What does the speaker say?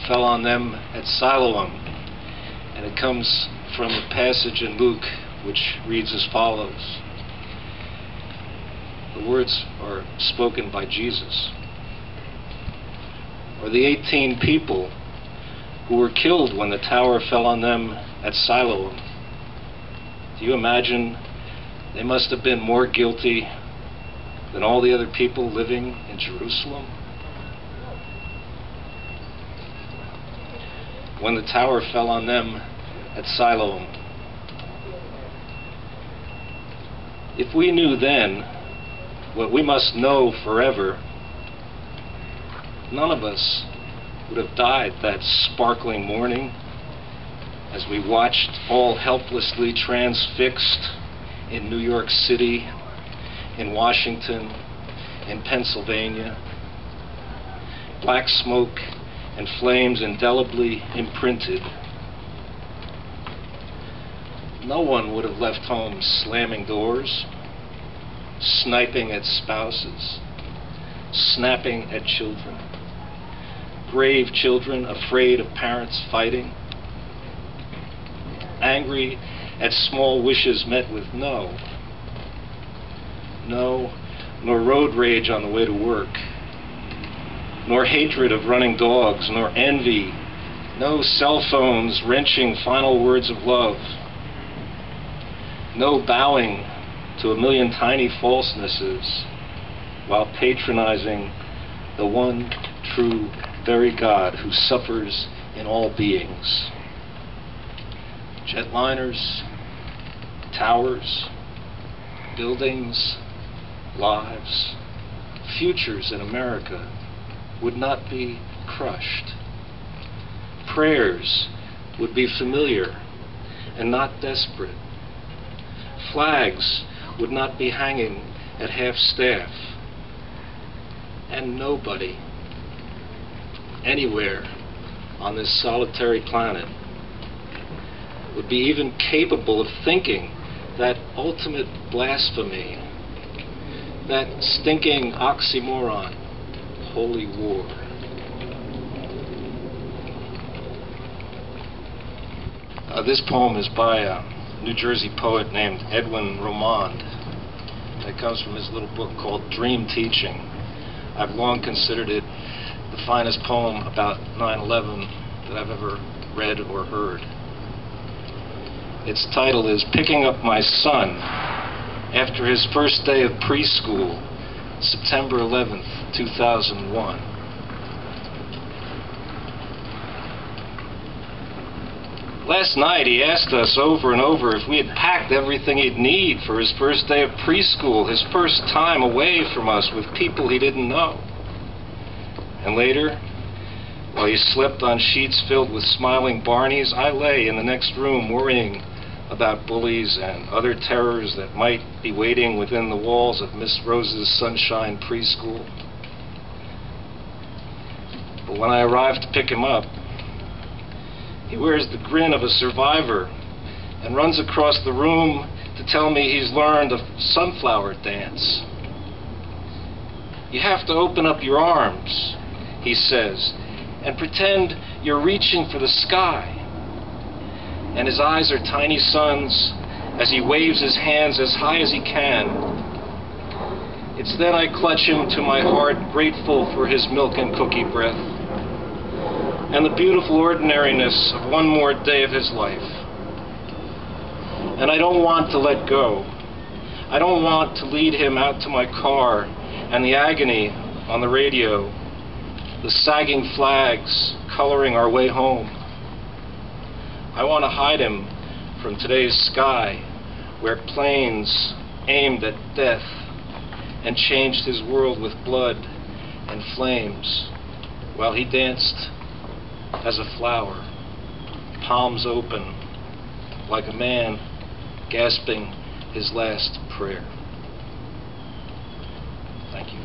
fell on them at Siloam. And it comes from a passage in Luke which reads as follows. The words are spoken by Jesus. Or the 18 people who were killed when the tower fell on them at Siloam. Do you imagine they must have been more guilty than all the other people living in Jerusalem? When the tower fell on them at Siloam. If we knew then what we must know forever, none of us would have died that sparkling morning as we watched all helplessly transfixed in New York City, in Washington, in Pennsylvania. Black smoke and flames indelibly imprinted. No one would have left home slamming doors, sniping at spouses, snapping at children. Brave children afraid of parents fighting. Angry at small wishes met with no. No, nor road rage on the way to work, nor hatred of running dogs, nor envy, no cell phones wrenching final words of love, no bowing to a million tiny falsenesses while patronizing the one true very God who suffers in all beings. Jetliners, towers, buildings, lives, futures in America would not be crushed. Prayers would be familiar and not desperate. Flags would not be hanging at half-staff. And nobody, anywhere on this solitary planet, would be even capable of thinking that ultimate blasphemy, that stinking oxymoron, holy war. This poem is by a New Jersey poet named Edwin Romand. It comes from his little book called Dream Teaching. I've long considered it the finest poem about 9/11 that I've ever read or heard. Its title is Picking Up My Son After His First Day of Preschool, September 11th, 2001. Last night he asked us over and over if we had packed everything he'd need for his first day of preschool, his first time away from us with people he didn't know. And later, while he slept on sheets filled with smiling Barneys, I lay in the next room worrying about bullies and other terrors that might be waiting within the walls of Miss Rose's Sunshine Preschool. But when I arrived to pick him up, he wears the grin of a survivor and runs across the room to tell me he's learned a sunflower dance. You have to open up your arms, he says, and pretend you're reaching for the sky. And his eyes are tiny suns as he waves his hands as high as he can. It's then I clutch him to my heart, grateful for his milk and cookie breath and the beautiful ordinariness of one more day of his life. And I don't want to let go. I don't want to lead him out to my car and the agony on the radio, the sagging flags coloring our way home. I want to hide him from today's sky, where planes aimed at death and changed his world with blood and flames, while he danced as a flower, palms open, like a man gasping his last prayer. Thank you.